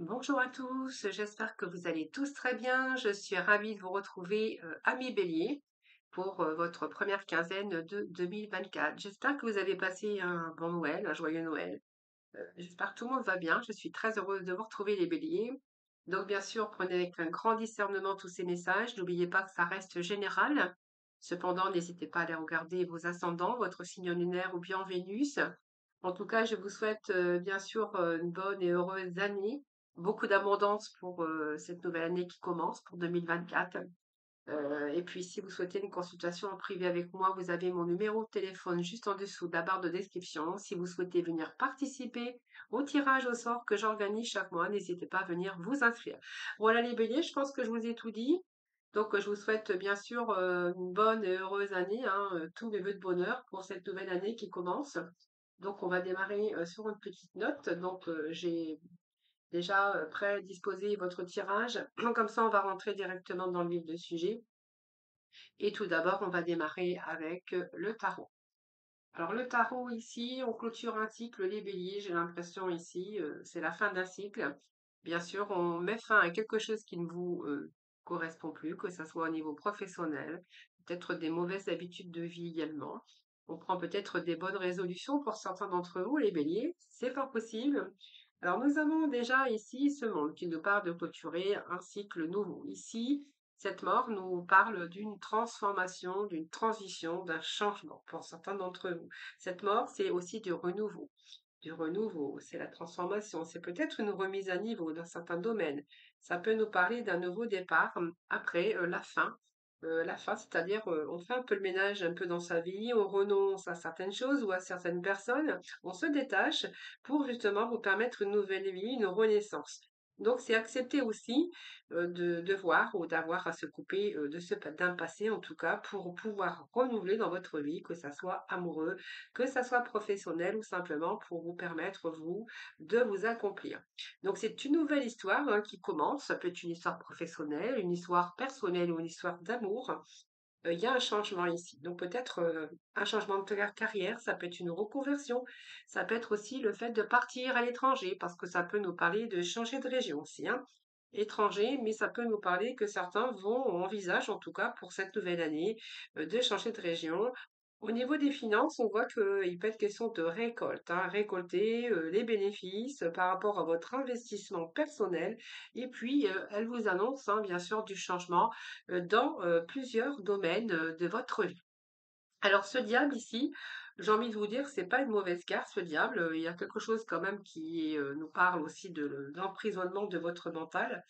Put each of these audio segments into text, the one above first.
Bonjour à tous, j'espère que vous allez tous très bien. Je suis ravie de vous retrouver, amis Bélier, pour votre première quinzaine de 2024. J'espère que vous avez passé un bon Noël, un joyeux Noël. J'espère que tout le monde va bien. Je suis très heureuse de vous retrouver les Béliers. Donc bien sûr, prenez avec un grand discernement tous ces messages. N'oubliez pas que ça reste général. Cependant, n'hésitez pas à aller regarder vos ascendants, votre signe lunaire ou bien Vénus. En tout cas, je vous souhaite bien sûr une bonne et heureuse année, beaucoup d'abondance pour cette nouvelle année qui commence pour 2024. Et puis, si vous souhaitez une consultation en privé avec moi, vous avez mon numéro de téléphone juste en dessous de la barre de description. Si vous souhaitez venir participer au tirage au sort que j'organise chaque mois, n'hésitez pas à venir vous inscrire. Voilà les béliers, je pense que je vous ai tout dit. Donc, je vous souhaite bien sûr une bonne et heureuse année, hein, tous mes vœux de bonheur pour cette nouvelle année qui commence. Donc, on va démarrer sur une petite note. Donc, j'ai déjà prédisposé votre tirage. Comme ça, on va rentrer directement dans le vif du sujet. Et tout d'abord, on va démarrer avec le tarot. Alors, le tarot ici, on clôture un cycle, les béliers. J'ai l'impression ici, c'est la fin d'un cycle. Bien sûr, on met fin à quelque chose qui ne vous correspond plus, que ce soit au niveau professionnel, peut-être des mauvaises habitudes de vie également. On prend peut-être des bonnes résolutions pour certains d'entre vous, les béliers. C'est fort possible. Alors, nous avons déjà ici ce monde qui nous parle de clôturer un cycle nouveau. Ici, cette mort nous parle d'une transformation, d'une transition, d'un changement pour certains d'entre vous. Cette mort, c'est aussi du renouveau. Du renouveau, c'est la transformation, c'est peut-être une remise à niveau dans certains domaines. Ça peut nous parler d'un nouveau départ après la fin. La fin, c'est-à-dire on fait un peu le ménage un peu dans sa vie, on renonce à certaines choses ou à certaines personnes, on se détache pour justement vous permettre une nouvelle vie, une renaissance. Donc c'est accepter aussi de voir ou d'avoir à se couper d'un passé en tout cas pour pouvoir renouveler dans votre vie, que ça soit amoureux, que ça soit professionnel ou simplement pour vous permettre, vous, de vous accomplir. Donc c'est une nouvelle histoire qui commence, ça peut être une histoire professionnelle, une histoire personnelle ou une histoire d'amour. Il y a un changement ici. Donc peut-être un changement de carrière, ça peut être une reconversion, ça peut être aussi le fait de partir à l'étranger, parce que ça peut nous parler de changer de région aussi, hein. Étranger, mais ça peut nous parler que certains vont, envisagent en tout cas pour cette nouvelle année, de changer de région. Au niveau des finances, on voit qu'il peut être question de récolte, hein, récolter les bénéfices par rapport à votre investissement personnel. Et puis, elle vous annonce, hein, bien sûr, du changement dans plusieurs domaines de votre vie. Alors, ce diable ici, j'ai envie de vous dire, c'est pas une mauvaise carte, ce diable. Il y a quelque chose quand même qui nous parle aussi d'emprisonnement de votre mental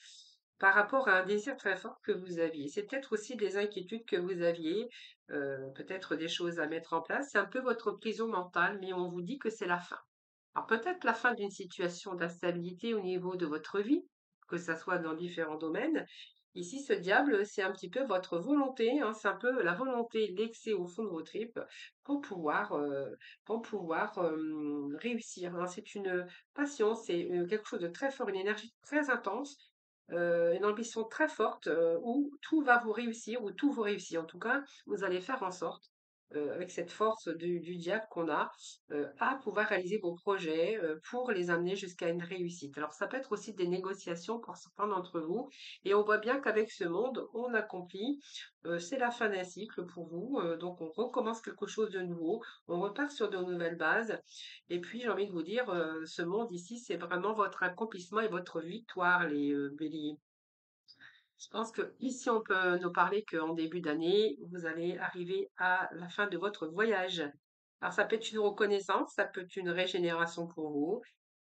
par rapport à un désir très fort que vous aviez. C'est peut-être aussi des inquiétudes que vous aviez, peut-être des choses à mettre en place. C'est un peu votre prison mentale, mais on vous dit que c'est la fin. Alors peut-être la fin d'une situation d'instabilité au niveau de votre vie, que ça soit dans différents domaines. Ici, ce diable, c'est un petit peu votre volonté, hein, c'est un peu la volonté, l'excès au fond de vos tripes pour pouvoir réussir, hein. C'est une passion, c'est quelque chose de très fort, une énergie très intense, une ambition très forte où tout va vous réussir, ou tout vous réussit. En tout cas, vous allez faire en sorte, avec cette force du diable qu'on a, à pouvoir réaliser vos projets pour les amener jusqu'à une réussite. Alors, ça peut être aussi des négociations pour certains d'entre vous. Et on voit bien qu'avec ce monde, on accomplit, c'est la fin d'un cycle pour vous. Donc, on recommence quelque chose de nouveau. On repart sur de nouvelles bases. Et puis, j'ai envie de vous dire, ce monde ici, c'est vraiment votre accomplissement et votre victoire, les béliers. Je pense que ici, on peut nous parler qu'en début d'année, vous allez arriver à la fin de votre voyage. Alors, ça peut être une reconnaissance, ça peut être une régénération pour vous,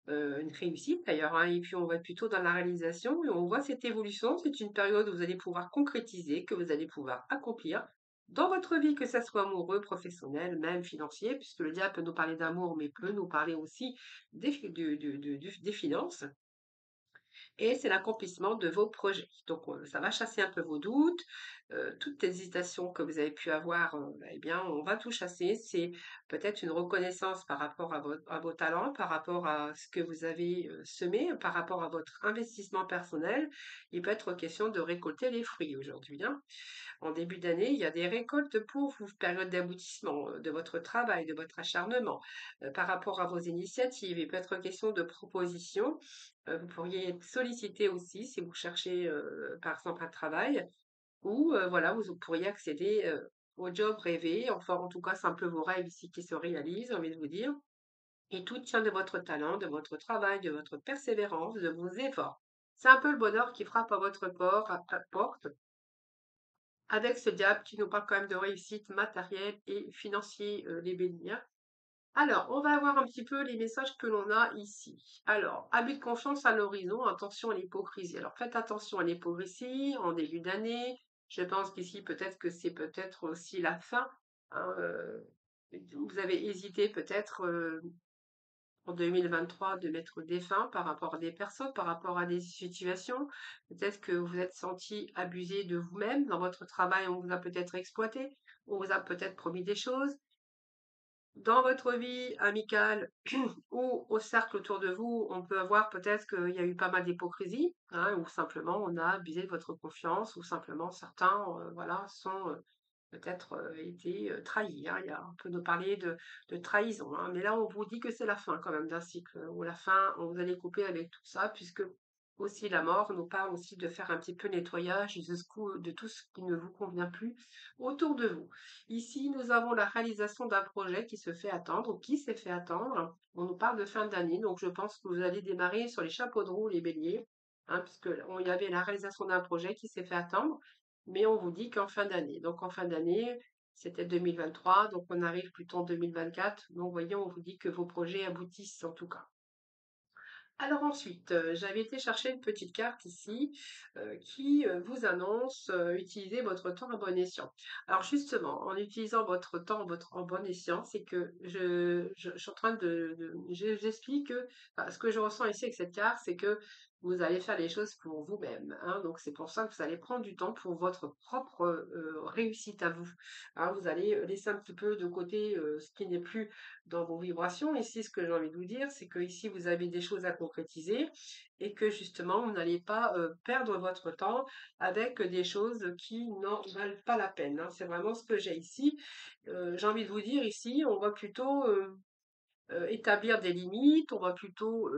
une réussite d'ailleurs, hein. Et puis, on va être plutôt dans la réalisation et on voit cette évolution. C'est une période où vous allez pouvoir concrétiser, que vous allez pouvoir accomplir dans votre vie, que ça soit amoureux, professionnel, même financier, puisque le diable peut nous parler d'amour, mais peut nous parler aussi des finances. Et c'est l'accomplissement de vos projets. Donc, ça va chasser un peu vos doutes, toutes hésitations que vous avez pu avoir, eh bien, on va tout chasser. C'est peut-être une reconnaissance par rapport à vos talents, par rapport à ce que vous avez semé, par rapport à votre investissement personnel. Il peut être question de récolter les fruits aujourd'hui, hein. En début d'année, il y a des récoltes pour vous, période d'aboutissement de votre travail, de votre acharnement, par rapport à vos initiatives. Il peut être question de propositions Vous pourriez être sollicité aussi si vous cherchez, par exemple un travail ou voilà, vous pourriez accéder, au job rêvé. Enfin, en tout cas, c'est un peu vos rêves ici qui se réalisent, j'ai envie de vous dire. Et tout tient de votre talent, de votre travail, de votre persévérance, de vos efforts. C'est un peu le bonheur qui frappe à votre porte, avec ce diable qui nous parle quand même de réussite matérielle et financière, les bénis, hein. Alors, on va avoir un petit peu les messages que l'on a ici. Alors, abus de confiance à l'horizon, attention à l'hypocrisie. Alors, faites attention à l'hypocrisie en début d'année. Je pense qu'ici, peut-être que c'est peut-être aussi la fin, hein, vous avez hésité peut-être en 2023 de mettre des fins par rapport à des personnes, par rapport à des situations. Peut-être que vous êtes senti abusé de vous-même. Dans votre travail, on vous a peut-être exploité, on vous a peut-être promis des choses. Dans votre vie amicale ou au cercle autour de vous, on peut avoir peut-être qu'il y a eu pas mal d'hypocrisie, hein, ou simplement on a abusé de votre confiance, ou simplement certains, voilà, sont peut-être été trahis, hein. On peut nous parler de trahison, hein. Mais là, on vous dit que c'est la fin quand même d'un cycle, ou la fin, vous allez couper avec tout ça, puisque aussi la mort nous parle aussi de faire un petit peu nettoyage de tout ce qui ne vous convient plus autour de vous. Ici, nous avons la réalisation d'un projet qui se fait attendre, ou qui s'est fait attendre. On nous parle de fin d'année, donc je pense que vous allez démarrer sur les chapeaux de roue, les béliers, hein, puisque il y avait la réalisation d'un projet qui s'est fait attendre, mais on vous dit qu'en fin d'année. Donc en fin d'année, c'était 2023, donc on arrive plutôt en 2024. Donc voyons, on vous dit que vos projets aboutissent en tout cas. Alors ensuite, j'avais été chercher une petite carte ici qui vous annonce utiliser votre temps à bon escient. Alors justement, en utilisant votre temps en bon escient, c'est que je suis en train j'explique que enfin, ce que je ressens ici avec cette carte, c'est que vous allez faire les choses pour vous-même, hein. Donc c'est pour ça que vous allez prendre du temps pour votre propre réussite à vous, hein. Vous allez laisser un petit peu de côté ce qui n'est plus dans vos vibrations. Ici, ce que j'ai envie de vous dire, c'est que ici, vous avez des choses à concrétiser et que justement, vous n'allez pas perdre votre temps avec des choses qui n'en valent pas la peine, hein. C'est vraiment ce que j'ai ici. J'ai envie de vous dire ici, on va plutôt établir des limites, on va plutôt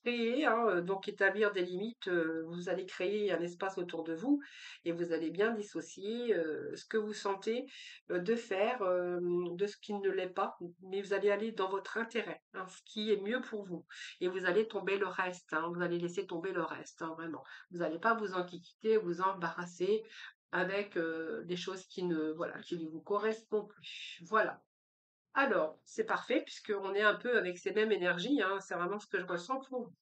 créer, hein, donc établir des limites, vous allez créer un espace autour de vous et vous allez bien dissocier ce que vous sentez de faire de ce qui ne l'est pas, mais vous allez aller dans votre intérêt, hein, ce qui est mieux pour vous. Et vous allez tomber le reste, hein, vous allez laisser tomber le reste, hein, vraiment. Vous n'allez pas vous enquiquiter, vous embarrasser avec des choses qui voilà, qui ne vous correspondent plus. Voilà. Alors, c'est parfait puisqu'on est un peu avec ces mêmes énergies, hein, c'est vraiment ce que je ressens pour vous.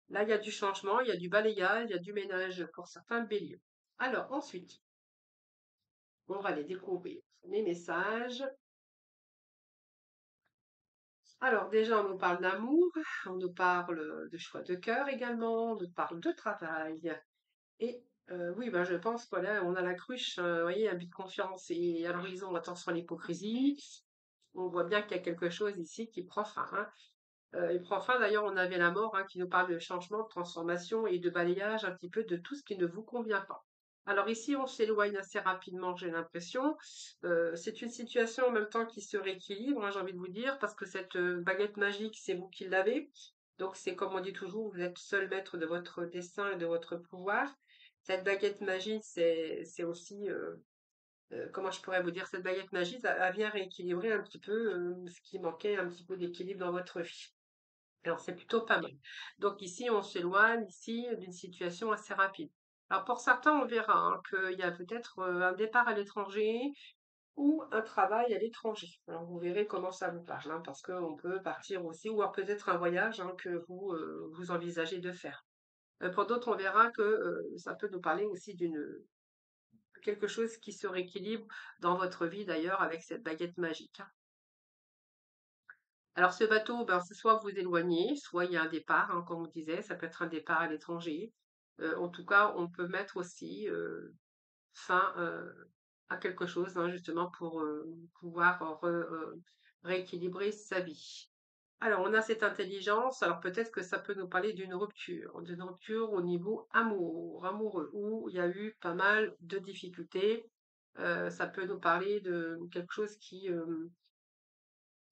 Là, il y a du changement, il y a du balayage, il y a du ménage pour certains béliers. Alors, ensuite, on va aller découvrir les messages. Alors, déjà, on nous parle d'amour, on nous parle de choix de cœur également, on nous parle de travail. Et oui, ben, je pense, voilà, on a la cruche, vous voyez, un but de confiance et à l'horizon, attention à l'hypocrisie. On voit bien qu'il y a quelque chose ici qui prend fin, hein. Et pour enfin, d'ailleurs, on avait la mort hein, qui nous parle de changement, de transformation et de balayage un petit peu de tout ce qui ne vous convient pas. Alors ici, on s'éloigne assez rapidement, j'ai l'impression. C'est une situation en même temps qui se rééquilibre, hein, j'ai envie de vous dire, parce que cette baguette magique, c'est vous qui l'avez. Donc c'est comme on dit toujours, vous êtes seul maître de votre destin et de votre pouvoir. Cette baguette magique, c'est aussi, comment je pourrais vous dire, cette baguette magique, elle vient rééquilibrer un petit peu ce qui manquait un petit peu d'équilibre dans votre vie. Alors, c'est plutôt pas mal. Donc ici, on s'éloigne ici d'une situation assez rapide. Alors pour certains, on verra hein, qu'il y a peut-être un départ à l'étranger ou un travail à l'étranger. Alors vous verrez comment ça vous parle, hein, parce qu'on peut partir aussi, ou alors peut-être un voyage hein, que vous envisagez de faire. Pour d'autres, on verra que ça peut nous parler aussi d'une quelque chose qui se rééquilibre dans votre vie d'ailleurs avec cette baguette magique, hein. Alors ce bateau, ben, c'est soit vous vous éloignez, soit il y a un départ, hein, comme on disait, ça peut être un départ à l'étranger. En tout cas, on peut mettre aussi fin à quelque chose, hein, justement pour pouvoir rééquilibrer sa vie. Alors, on a cette intelligence, alors peut-être que ça peut nous parler d'une rupture au niveau amoureux, où il y a eu pas mal de difficultés. Ça peut nous parler de quelque chose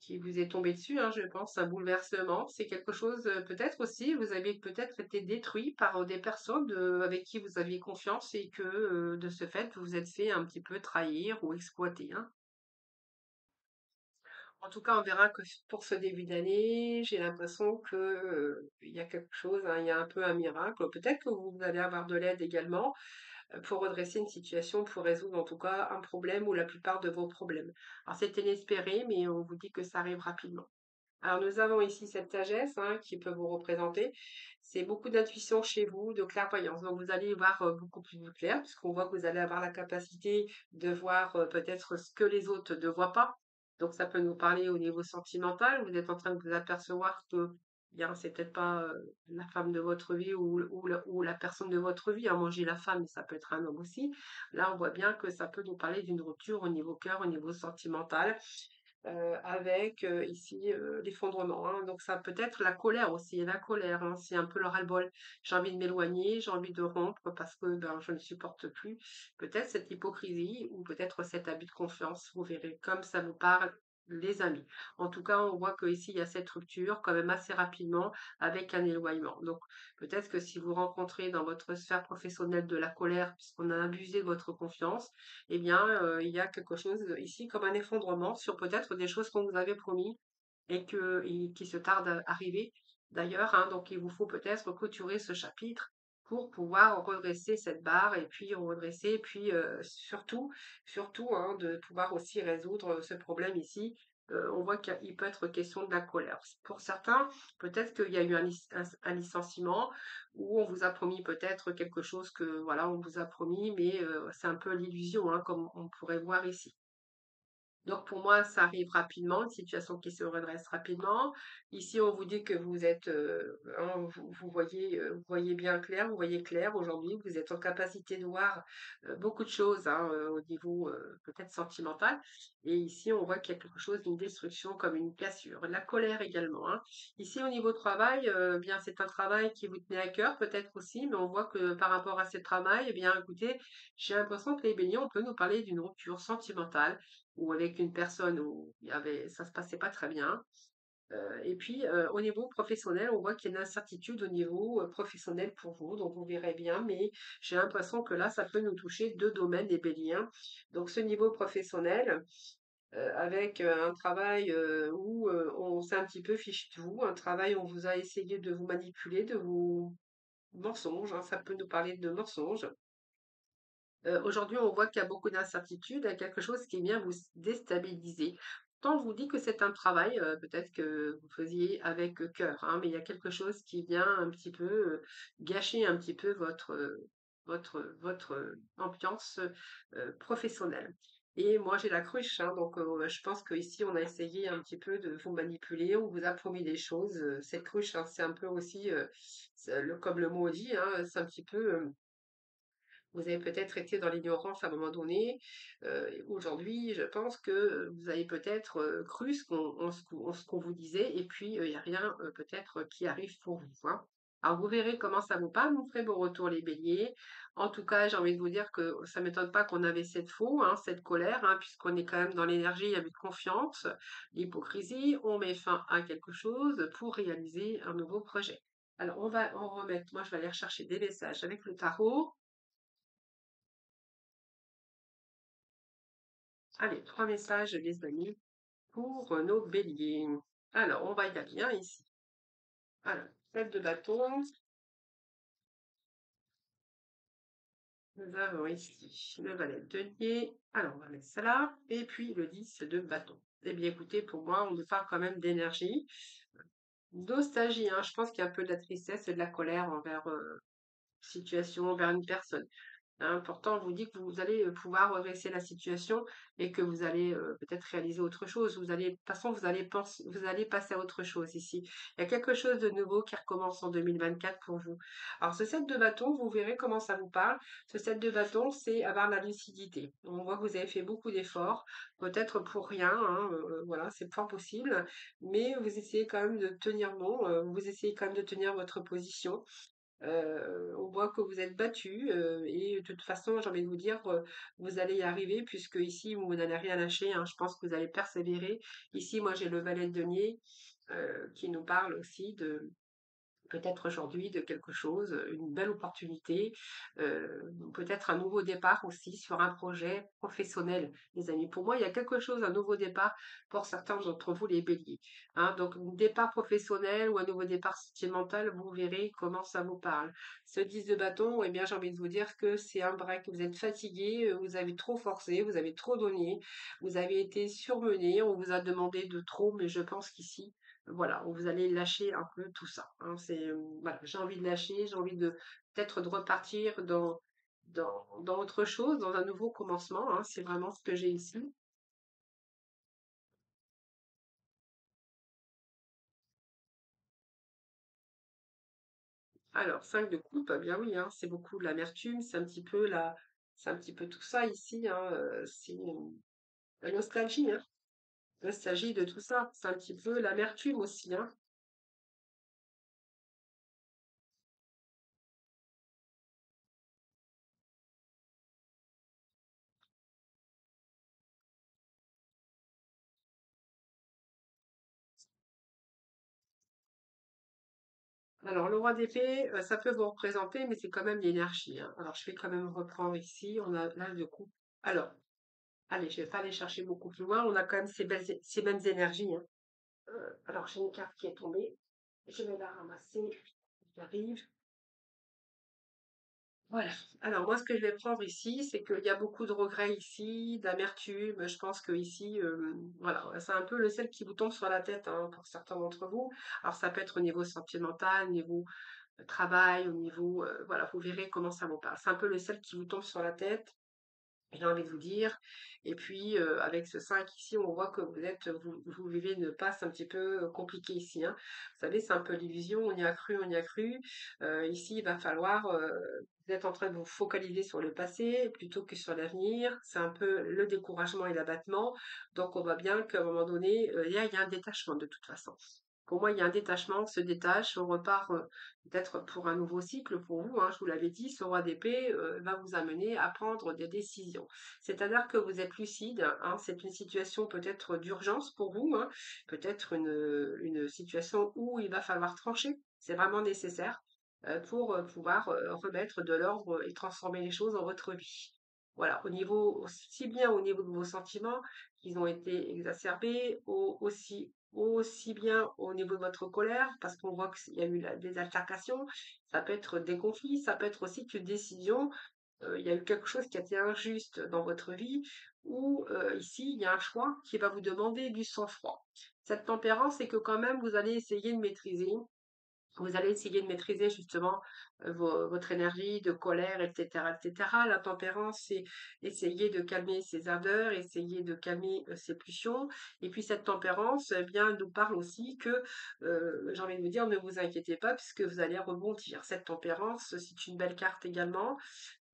qui vous est tombé dessus, hein, je pense, un bouleversement. C'est quelque chose, peut-être aussi, vous avez peut-être été détruit par des personnes avec qui vous aviez confiance et que de ce fait, vous vous êtes fait un petit peu trahir ou exploiter, hein. En tout cas, on verra que pour ce début d'année, j'ai l'impression que il y a quelque chose, hein, il y a un peu un miracle. Peut-être que vous allez avoir de l'aide également pour redresser une situation, pour résoudre en tout cas un problème ou la plupart de vos problèmes. Alors c'est inespéré, mais on vous dit que ça arrive rapidement. Alors nous avons ici cette sagesse, hein, qui peut vous représenter. C'est beaucoup d'intuition chez vous, de clairvoyance. Donc vous allez voir beaucoup plus clair, puisqu'on voit que vous allez avoir la capacité de voir peut-être ce que les autres ne voient pas. Donc ça peut nous parler au niveau sentimental. Vous êtes en train de vous apercevoir que bien, c'est peut-être pas la femme de votre vie ou la personne de votre vie. Hein. Moi, j'ai la femme, mais ça peut être un homme aussi. Là, on voit bien que ça peut nous parler d'une rupture au niveau cœur, au niveau sentimental avec ici l'effondrement, hein. Donc ça peut être la colère aussi, la colère, hein, c'est un peu le ras-le-bol. J'ai envie de m'éloigner, j'ai envie de rompre parce que ben, je ne supporte plus. Peut-être cette hypocrisie ou peut-être cet abus de confiance, vous verrez, comme ça vous parle. Les amis. En tout cas, on voit qu'ici, il y a cette rupture quand même assez rapidement avec un éloignement. Donc, peut-être que si vous rencontrez dans votre sphère professionnelle de la colère, puisqu'on a abusé de votre confiance, eh bien, il y a quelque chose ici comme un effondrement sur peut-être des choses qu'on vous avait promis et qui se tardent à arriver d'ailleurs, hein. Donc, il vous faut peut-être clôturer ce chapitre pour pouvoir redresser cette barre et puis redresser, et puis surtout, hein, de pouvoir aussi résoudre ce problème ici. On voit qu'il peut être question de la colère. Pour certains, peut-être qu'il y a eu un licenciement où on vous a promis peut-être quelque chose que voilà, on vous a promis, mais c'est un peu l'illusion, hein, comme on pourrait voir ici. Donc pour moi, ça arrive rapidement, une situation qui se redresse rapidement. Ici, on vous dit que vous êtes, hein, vous voyez bien clair, vous voyez clair aujourd'hui, vous êtes en capacité de voir beaucoup de choses, hein, au niveau peut-être sentimental. Et ici, on voit qu'il y a quelque chose d'une destruction comme une cassure. La colère également, hein. Ici, au niveau travail, bien c'est un travail qui vous tenait à cœur peut-être aussi, mais on voit que par rapport à ce travail, eh bien écoutez, j'ai l'impression que les béliers, on peut nous parler d'une rupture sentimentale ou avec une personne où ça se passait pas très bien. Et puis, au niveau professionnel, on voit qu'il y a une incertitude au niveau professionnel pour vous, donc vous verrez bien, mais j'ai l'impression que là, ça peut nous toucher deux domaines des béliers, hein. Donc, ce niveau professionnel, avec un travail où on s'est un petit peu fichu de vous, un travail où on vous a essayé de vous manipuler, de vous mensonges, hein, ça peut nous parler de mensonges. Aujourd'hui, on voit qu'il y a beaucoup d'incertitudes, il y a quelque chose qui vient vous déstabiliser. Pourtant, on vous dit que c'est un travail, peut-être que vous faisiez avec cœur, hein, mais il y a quelque chose qui vient un petit peu gâcher un petit peu votre ambiance professionnelle. Et moi, j'ai la cruche, hein, donc je pense qu'ici, on a essayé un petit peu de vous manipuler, on vous a promis des choses. Cette cruche, hein, c'est un peu aussi, comme le mot dit, hein, c'est un petit peu vous avez peut-être été dans l'ignorance à un moment donné. Aujourd'hui, je pense que vous avez peut-être cru ce qu'on vous disait, et puis il n'y a rien peut-être qui arrive pour vous, hein. Alors vous verrez comment ça vous parle, vous ferez vos retours les béliers. En tout cas, j'ai envie de vous dire que ça ne m'étonne pas qu'on avait cette faux, hein, cette colère, hein, puisqu'on est quand même dans l'énergie avec confiance, l'hypocrisie, on met fin à quelque chose pour réaliser un nouveau projet. Alors on va en remettre, moi je vais aller rechercher des messages avec le tarot. Allez, 3 messages, les amis, pour nos béliers. Alors, on va y aller, hein, ici. Alors, 7 de bâton. Nous avons ici le valet de denier. Alors, on va mettre ça là. Et puis, le 10 de bâton. Eh bien, écoutez, pour moi, on nous parle quand même d'énergie. Nostalgie, hein. Je pense qu'il y a un peu de la tristesse et de la colère envers situation, envers une personne. Hein, pourtant, on vous dit que vous allez pouvoir redresser la situation et que vous allez peut-être réaliser autre chose. De toute façon, vous allez passer à autre chose ici. Il y a quelque chose de nouveau qui recommence en 2024 pour vous. Alors, ce set de bâtons, vous verrez comment ça vous parle. Ce set de bâtons, c'est avoir la lucidité. On voit que vous avez fait beaucoup d'efforts, peut-être pour rien, hein, voilà, c'est fort possible, mais vous essayez quand même de tenir bon, vous essayez quand même de tenir votre position. On voit que vous êtes battu et de toute façon, j'ai envie de vous dire, vous allez y arriver puisque ici, vous n'allez rien lâcher, hein. Je pense que vous allez persévérer. Ici, moi, j'ai le valet de denier qui nous parle aussi de peut-être aujourd'hui de quelque chose, une belle opportunité, peut-être un nouveau départ aussi sur un projet professionnel, les amis. Pour moi, il y a quelque chose, un nouveau départ pour certains d'entre vous, les béliers. Hein. Donc, un départ professionnel ou un nouveau départ sentimental, vous verrez comment ça vous parle. Ce 10 de bâton, eh bien, j'ai envie de vous dire que c'est un break. Vous êtes fatigué, vous avez trop forcé, vous avez trop donné, vous avez été surmené, on vous a demandé de trop, mais je pense qu'ici, voilà, vous allez lâcher un peu tout ça. Hein. Voilà, j'ai envie de lâcher, j'ai envie de peut-être de repartir dans autre chose, dans un nouveau commencement. Hein. C'est vraiment ce que j'ai ici. Alors, 5 de coupe, bien oui, hein, c'est beaucoup de l'amertume, c'est un petit peu tout ça ici. Hein, c'est la nostalgie, hein, nostalgie de tout ça. C'est un petit peu l'amertume aussi. Hein. Alors, le roi d'épée, ça peut vous représenter, mais c'est quand même l'énergie. Hein. Alors, je vais quand même reprendre ici. On a l'âge de coupe. Alors, allez, je vais pas aller chercher beaucoup plus loin. On a quand même ces mêmes énergies. Hein. Alors, j'ai une carte qui est tombée. Je vais la ramasser. J'arrive. Voilà. Alors, moi, ce que je vais prendre ici, c'est qu'il y a beaucoup de regrets ici, d'amertume. Je pense que ici, voilà, c'est un peu le sel qui vous tombe sur la tête, hein, pour certains d'entre vous. Alors, ça peut être au niveau sentimental, au niveau travail, au niveau, voilà, vous verrez comment ça vous passe. C'est un peu le sel qui vous tombe sur la tête. J'ai envie de vous dire. Et puis, avec ce 5 ici, on voit que vous vivez une passe un petit peu compliquée ici. Hein. Vous savez, c'est un peu l'illusion, on y a cru, on y a cru. Ici, il va falloir, vous êtes en train de vous focaliser sur le passé plutôt que sur l'avenir. C'est un peu le découragement et l'abattement. Donc, on voit bien qu'à un moment donné, il y a un détachement de toute façon. Pour moi, il y a un détachement, on se détache, on repart peut-être pour un nouveau cycle pour vous. Hein, je vous l'avais dit, ce roi d'épée va vous amener à prendre des décisions. C'est-à-dire que vous êtes lucide. Hein, c'est une situation peut-être d'urgence pour vous, hein, peut-être une situation où il va falloir trancher. C'est vraiment nécessaire pour pouvoir remettre de l'ordre et transformer les choses dans votre vie. Voilà, au niveau, aussi bien au niveau de vos sentiments, qu'ils ont été exacerbés, aussi bien au niveau de votre colère, parce qu'on voit qu'il y a eu des altercations, ça peut être des conflits, ça peut être aussi une décision, il y a eu quelque chose qui a été injuste dans votre vie, ou ici, il y a un choix qui va vous demander du sang-froid. Cette tempérance, c'est que quand même, vous allez essayer de maîtriser, vous allez essayer de maîtriser justement votre énergie de colère, etc., etc. La tempérance, c'est essayer de calmer ses ardeurs, essayer de calmer ses pulsions. Et puis cette tempérance, eh bien, nous parle aussi que, j'ai envie de vous dire, ne vous inquiétez pas puisque vous allez rebondir. Cette tempérance, c'est une belle carte également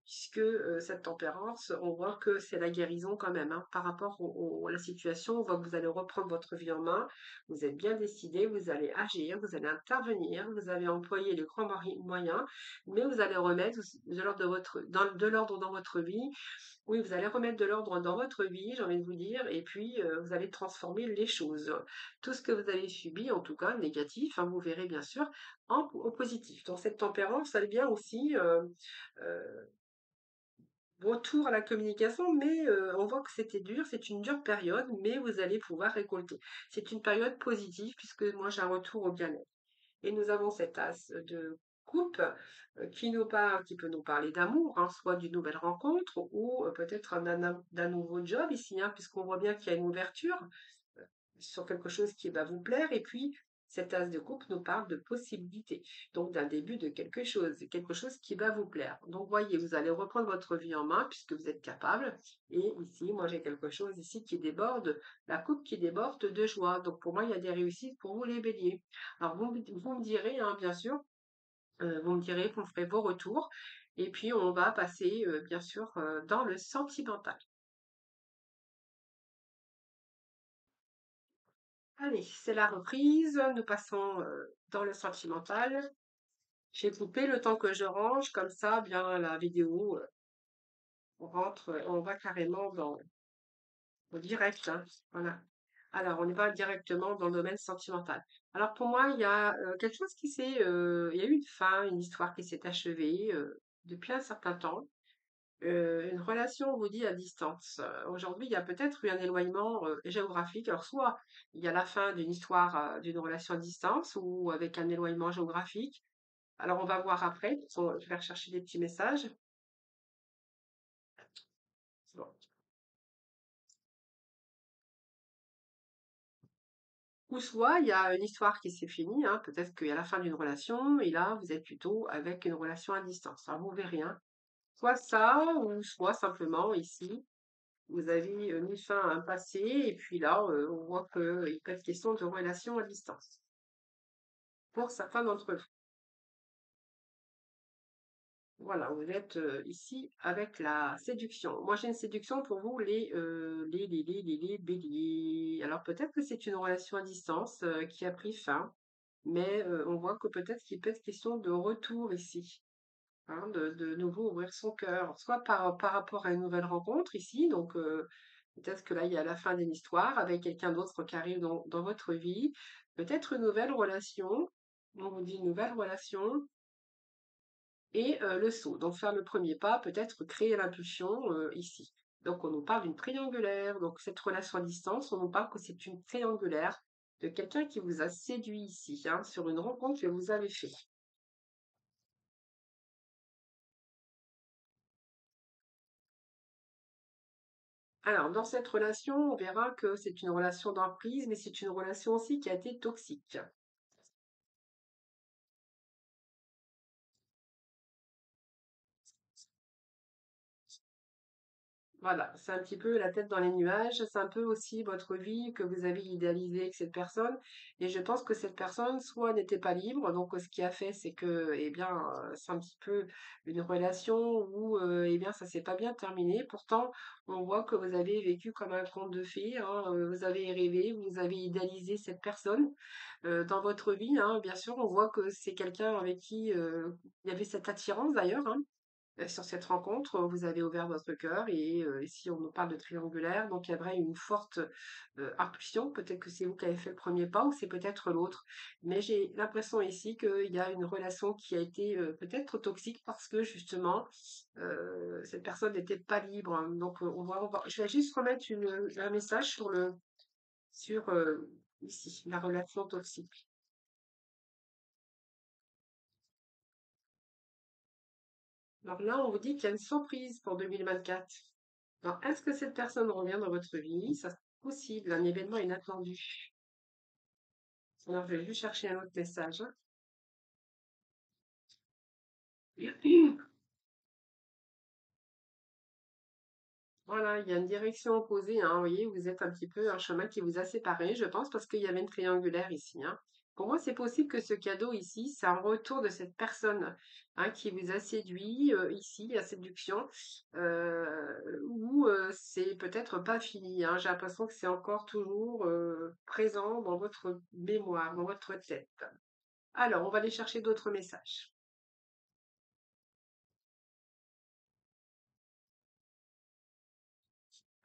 puisque cette tempérance, on voit que c'est la guérison quand même, hein, par rapport à la situation. On voit que vous allez reprendre votre vie en main, vous êtes bien décidé, vous allez agir, vous allez intervenir, vous allez employer les grands moyens, mais vous allez remettre de l'ordre de l'ordre dans votre vie. Oui, vous allez remettre de l'ordre dans votre vie, j'ai envie de vous dire, et puis vous allez transformer les choses. Tout ce que vous avez subi, en tout cas négatif, hein, vous verrez bien sûr, en positif. Donc cette tempérance, elle vient aussi euh, retour à la communication, mais on voit que c'était dur, c'est une dure période, mais vous allez pouvoir récolter. C'est une période positive puisque moi j'ai un retour au bien-être. Et nous avons cette as de coupe qui nous parle, qui peut nous parler d'amour, hein, soit d'une nouvelle rencontre ou peut-être d'un nouveau job ici, hein, puisqu'on voit bien qu'il y a une ouverture sur quelque chose qui va vous plaire. Et puis, cette as de coupe nous parle de possibilités, donc d'un début de quelque chose qui va vous plaire. Donc, voyez, vous allez reprendre votre vie en main puisque vous êtes capable. Et ici, moi, j'ai quelque chose ici qui déborde, la coupe qui déborde de joie. Donc, pour moi, il y a des réussites pour vous, les béliers. Alors, vous me direz, hein, bien sûr, vous me direz, vous me ferez vos retours. Et puis, on va passer, bien sûr, dans le sentimental. Allez, c'est la reprise. Nous passons dans le sentimental. J'ai coupé le temps que je range, comme ça, bien la vidéo, on rentre, on va carrément dans au direct, hein. Voilà. Alors, on y va directement dans le domaine sentimental. Alors, pour moi, il y a quelque chose il y a eu une fin, une histoire qui s'est achevée depuis un certain temps. Une relation, on vous dit, à distance. Aujourd'hui, il y a peut-être eu un éloignement géographique. Alors, soit il y a la fin d'une histoire, d'une relation à distance ou avec un éloignement géographique. Alors, on va voir après. Je vais rechercher des petits messages. Bon. Ou soit il y a une histoire qui s'est finie, hein. Peut-être qu'il y a la fin d'une relation et là, vous êtes plutôt avec une relation à distance. Alors, vous verrez, hein. Soit ça, ou soit simplement ici, vous avez mis fin à un passé et puis là, on voit qu'il peut être question de relation à distance pour certains d'entre vous. Voilà, vous êtes ici avec la séduction. Moi, j'ai une séduction pour vous, les béliers. Alors, peut-être que c'est une relation à distance qui a pris fin, mais on voit que peut-être qu'il peut être question de retour ici, hein, de nouveau ouvrir son cœur, soit par rapport à une nouvelle rencontre ici, donc peut-être que là, il y a la fin d'une histoire avec quelqu'un d'autre qui arrive dans votre vie, peut-être une nouvelle relation, on vous dit une nouvelle relation, et le saut. Donc faire le premier pas, peut-être créer l'impulsion ici. Donc on nous parle d'une triangulaire. Donc cette relation à distance, on nous parle que c'est une triangulaire de quelqu'un qui vous a séduit ici, hein, sur une rencontre que vous avez fait. Alors dans cette relation, on verra que c'est une relation d'emprise, mais c'est une relation aussi qui a été toxique. Voilà, c'est un petit peu la tête dans les nuages, c'est un peu aussi votre vie que vous avez idéalisée avec cette personne. Et je pense que cette personne, soit n'était pas libre, donc ce qui a fait, c'est que, eh bien, c'est un petit peu une relation où, eh bien, ça s'est pas bien terminé. Pourtant, on voit que vous avez vécu comme un conte de fées, hein, vous avez rêvé, vous avez idéalisé cette personne dans votre vie, hein. Bien sûr, on voit que c'est quelqu'un avec qui il y avait cette attirance d'ailleurs, hein. Sur cette rencontre, vous avez ouvert votre cœur et ici on nous parle de triangulaire, donc il y a vraiment une forte impulsion. Peut-être que c'est vous qui avez fait le premier pas ou c'est peut-être l'autre. Mais j'ai l'impression ici qu'il y a une relation qui a été peut-être toxique parce que justement cette personne n'était pas libre, hein. Donc je vais juste remettre un message sur ici, la relation toxique. Alors là, on vous dit qu'il y a une surprise pour 2024. Alors, est-ce que cette personne revient dans votre vie? Ça, c'est possible, un événement inattendu. Alors, je vais juste chercher un autre message. Voilà, il y a une direction opposée, hein. Vous voyez, vous êtes un petit peu un chemin qui vous a séparés, je pense, parce qu'il y avait une triangulaire ici, hein. Pour moi, c'est possible que ce cadeau ici, c'est un retour de cette personne, hein, qui vous a séduit ici, à séduction, ou c'est peut-être pas fini, hein. J'ai l'impression que c'est encore toujours présent dans votre mémoire, dans votre tête. Alors, on va aller chercher d'autres messages.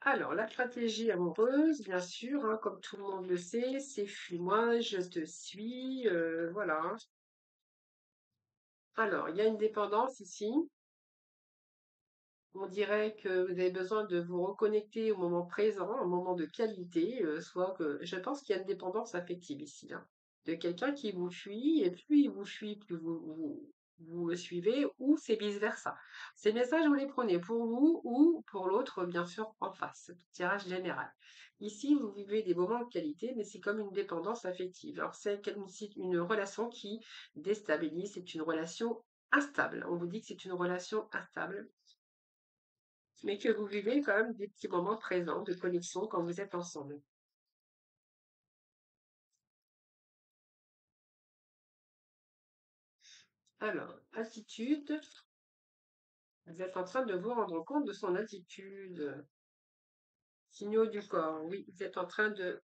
Alors, la stratégie amoureuse, bien sûr, hein, comme tout le monde le sait, c'est fuis-moi, je te suis, voilà, hein. Alors, il y a une dépendance ici. On dirait que vous avez besoin de vous reconnecter au moment présent, un moment de qualité, soit que je pense qu'il y a une dépendance affective ici, hein, de quelqu'un qui vous fuit et plus il vous fuit, plus vous le suivez, ou c'est vice-versa. Ces messages, vous les prenez pour vous ou pour l'autre, bien sûr, en face. Tirage général. Ici, vous vivez des moments de qualité, mais c'est comme une dépendance affective. Alors, c'est une relation qui déstabilise, c'est une relation instable. On vous dit que c'est une relation instable mais que vous vivez quand même des petits moments présents de connexion quand vous êtes ensemble. Alors, attitude, vous êtes en train de vous rendre compte de son attitude. Signaux du corps, oui, vous êtes en train de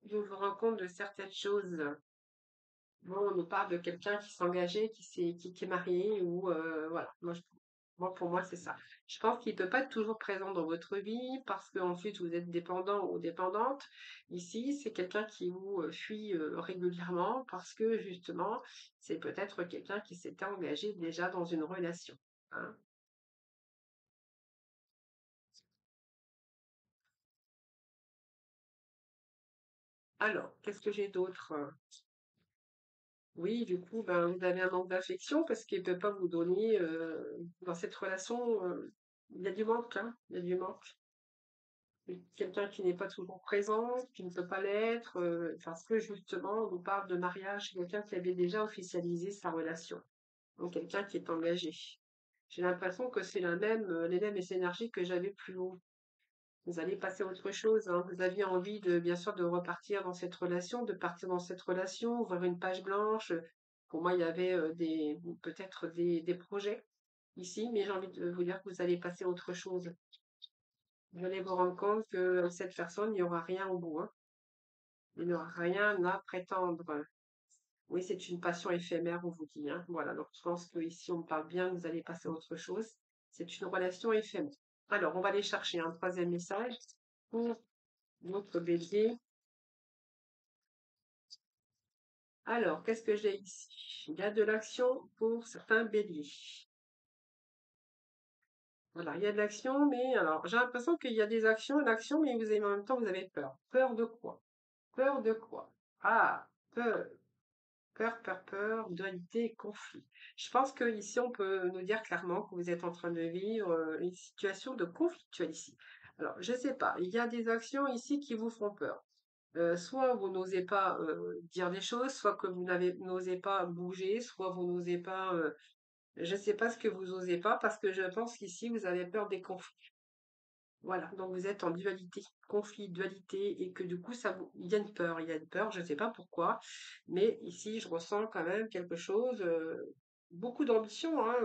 vous rendre compte de certaines choses. Bon, on nous parle de quelqu'un qui s'est engagé, qui est marié, ou voilà. Moi, pour moi, c'est ça. Je pense qu'il ne peut pas être toujours présent dans votre vie parce qu'ensuite vous êtes dépendant ou dépendante. Ici, c'est quelqu'un qui vous fuit régulièrement parce que justement, c'est peut-être quelqu'un qui s'était engagé déjà dans une relation, hein. Alors, qu'est-ce que j'ai d'autre? Oui, du coup, ben, vous avez un manque d'affection parce qu'il ne peut pas vous donner dans cette relation. Il y a du manque, hein, il y a du manque. Quelqu'un qui n'est pas toujours présent, qui ne peut pas l'être, parce que justement, on nous parle de mariage, quelqu'un qui avait déjà officialisé sa relation, donc quelqu'un qui est engagé. J'ai l'impression que c'est les mêmes énergies que j'avais plus haut. Vous allez passer à autre chose, hein. Vous aviez envie de, bien sûr, de repartir dans cette relation, de partir dans cette relation, ouvrir une page blanche. Pour moi, il y avait peut-être des projets ici, mais j'ai envie de vous dire que vous allez passer à autre chose. Vous allez vous rendre compte que cette personne, il n'y aura rien au bout, hein. Il n'y aura rien à prétendre. Oui, c'est une passion éphémère, on vous dit, hein. Voilà, donc je pense que ici on me parle bien, vous allez passer à autre chose. C'est une relation éphémère. Alors, on va aller chercher un troisième message pour notre bélier. Alors, qu'est-ce que j'ai ici? Il y a de l'action pour certains béliers. Voilà, il y a de l'action, mais alors j'ai l'impression qu'il y a des actions, l'action, mais vous avez en même temps vous avez peur. Peur de quoi? Peur de quoi? Ah, peur. Peur, peur, peur, dualité, conflit. Je pense que ici on peut nous dire clairement que vous êtes en train de vivre une situation de conflictuel ici. Alors, je sais pas, il y a des actions ici qui vous font peur. Soit vous n'osez pas dire des choses, soit que n'osez pas bouger, soit vous n'osez pas. Je ne sais pas ce que vous osez pas parce que je pense qu'ici vous avez peur des conflits. Voilà, donc vous êtes en dualité, conflit, dualité, et que du coup, il y a une peur, je ne sais pas pourquoi, mais ici, je ressens quand même quelque chose, beaucoup d'ambition, hein,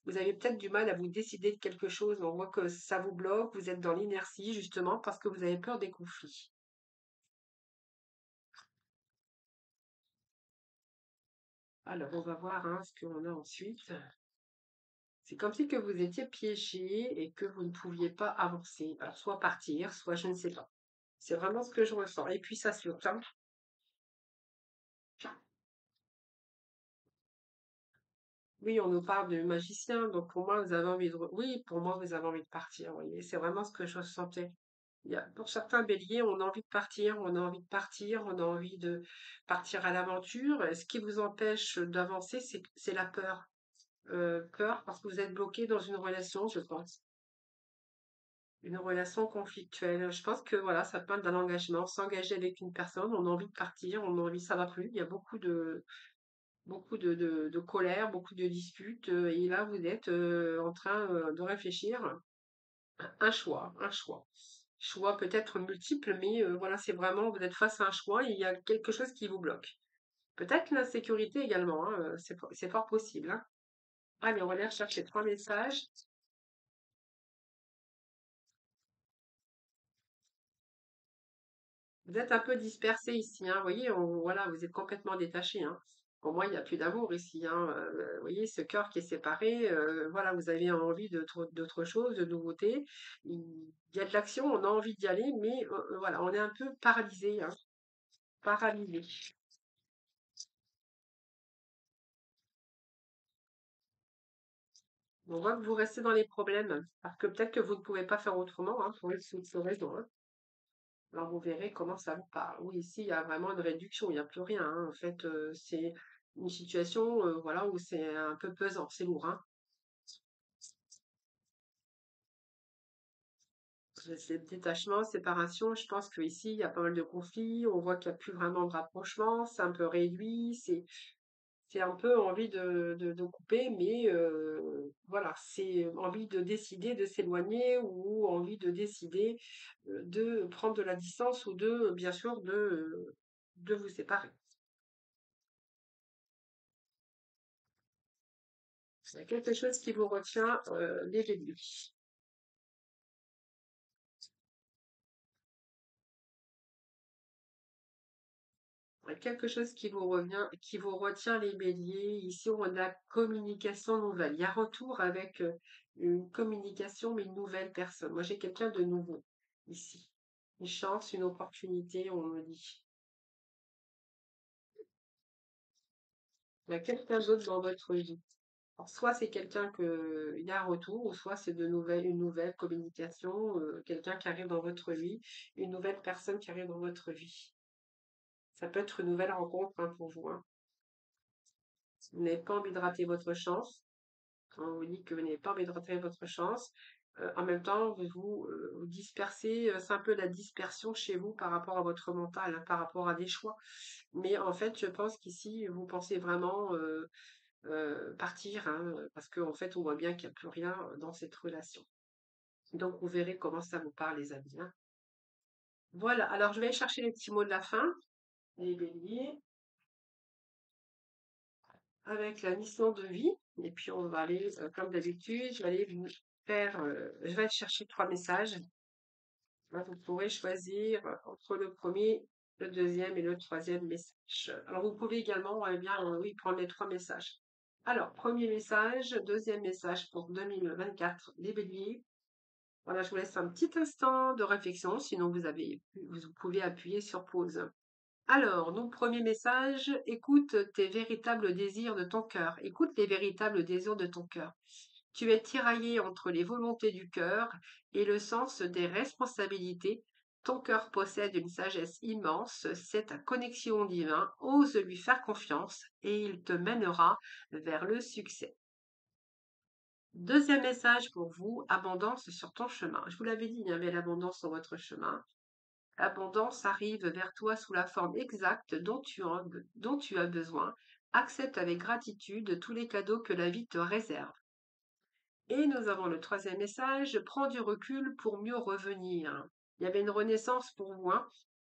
vous avez peut-être du mal à vous décider de quelque chose, on voit que ça vous bloque, vous êtes dans l'inertie, justement, parce que vous avez peur des conflits. Alors, on va voir hein, ce qu'on a ensuite. C'est comme si que vous étiez piégé et que vous ne pouviez pas avancer. Alors, soit partir, soit je ne sais pas. C'est vraiment ce que je ressens. Et puis ça saute, hein. Oui, on nous parle de magicien, donc pour moi, vous avez envie Oui, pour moi, vous avez envie de partir, vous voyez. C'est vraiment ce que je ressentais. Pour certains béliers, on a envie de partir, on a envie de partir, on a envie de partir à l'aventure. Ce qui vous empêche d'avancer, c'est la peur. Peur parce que vous êtes bloqué dans une relation, je pense. Une relation conflictuelle. Je pense que voilà, ça parle d'un engagement. S'engager avec une personne, on a envie de partir, on a envie, ça va plus. Il y a beaucoup de colère, beaucoup de disputes, et là vous êtes en train de réfléchir un choix, un choix. Choix peut-être multiple, mais voilà, c'est vraiment, vous êtes face à un choix et il y a quelque chose qui vous bloque. Peut-être l'insécurité également, hein, c'est fort possible, hein. Allez, on va aller rechercher trois messages. Vous êtes un peu dispersé ici, hein. Vous voyez, voilà, vous êtes complètement détaché, hein. Pour moi, il n'y a plus d'amour ici, hein. Vous voyez, ce cœur qui est séparé, voilà, vous avez envie d'autre chose, de nouveauté. Il y a de l'action, on a envie d'y aller, mais voilà, on est un peu paralysé, hein. Paralysé. On voit que vous restez dans les problèmes, parce que peut-être que vous ne pouvez pas faire autrement, hein, pour X ou Y raison, hein. Alors vous verrez comment ça vous parle. Oui, ici, il y a vraiment une réduction, il n'y a plus rien, hein. En fait, c'est une situation voilà, où c'est un peu pesant, c'est lourd, hein. C'est détachement, séparation, je pense qu'ici, il y a pas mal de conflits, on voit qu'il n'y a plus vraiment de rapprochement, c'est un peu réduit, c'est un peu envie de couper, mais voilà, c'est envie de décider de s'éloigner ou envie de décider de prendre de la distance ou de, bien sûr, de vous séparer. Il y a quelque chose qui vous retient dès le début. Quelque chose qui vous revient, qui vous retient les béliers. Ici, on a communication nouvelle. Il y a retour avec une communication, mais une nouvelle personne. Moi, j'ai quelqu'un de nouveau ici. Une chance, une opportunité, on me dit. Il y a quelqu'un d'autre dans votre vie. Alors, soit c'est quelqu'un que il y a un retour, ou soit c'est une nouvelle communication, quelqu'un qui arrive dans votre vie, une nouvelle personne qui arrive dans votre vie. Ça peut être une nouvelle rencontre hein, pour vous. Hein. Vous n'avez pas envie de rater votre chance. On vous dit que vous n'avez pas envie de rater votre chance. En même temps, vous dispersez, c'est un peu la dispersion chez vous par rapport à votre mental, hein, par rapport à des choix. Mais en fait, je pense qu'ici, vous pensez vraiment partir, hein, parce qu'en fait, on voit bien qu'il n'y a plus rien dans cette relation. Donc, vous verrez comment ça vous parle, les amis. Hein. Voilà, alors je vais aller chercher les petits mots de la fin, les béliers, avec la mission de vie. Et puis, on va aller, comme d'habitude, je vais aller vous faire, je vais aller chercher 3 messages. Hein, vous pourrez choisir entre le premier, le deuxième et le troisième message. Alors, vous pouvez également, oui, prendre les 3 messages. Alors, premier message, deuxième message pour 2024, les béliers. Voilà, je vous laisse un petit instant de réflexion, sinon vous pouvez appuyer sur pause. Alors, donc, premier message, écoute tes véritables désirs de ton cœur. Écoute les véritables désirs de ton cœur. Tu es tiraillé entre les volontés du cœur et le sens des responsabilités. Ton cœur possède une sagesse immense, c'est ta connexion au divin. Ose lui faire confiance et il te mènera vers le succès. Deuxième message pour vous, abondance sur ton chemin. Je vous l'avais dit, il y avait l'abondance sur votre chemin. L'abondance arrive vers toi sous la forme exacte dont tu as besoin. Accepte avec gratitude tous les cadeaux que la vie te réserve. Et nous avons le troisième message, prends du recul pour mieux revenir. Il y avait une renaissance pour vous. Hein.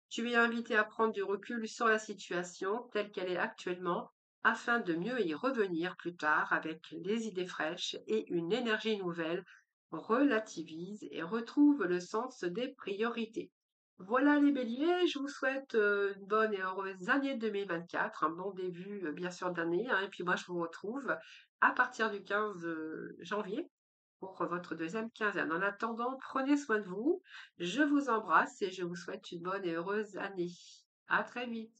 Tu es invité à prendre du recul sur la situation telle qu'elle est actuellement afin de mieux y revenir plus tard avec des idées fraîches et une énergie nouvelle. Relativise et retrouve le sens des priorités. Voilà les béliers, je vous souhaite une bonne et heureuse année 2024, un bon début bien sûr d'année, hein, et puis moi je vous retrouve à partir du 15 janvier pour votre deuxième quinzaine. En attendant, prenez soin de vous, je vous embrasse et je vous souhaite une bonne et heureuse année. À très vite.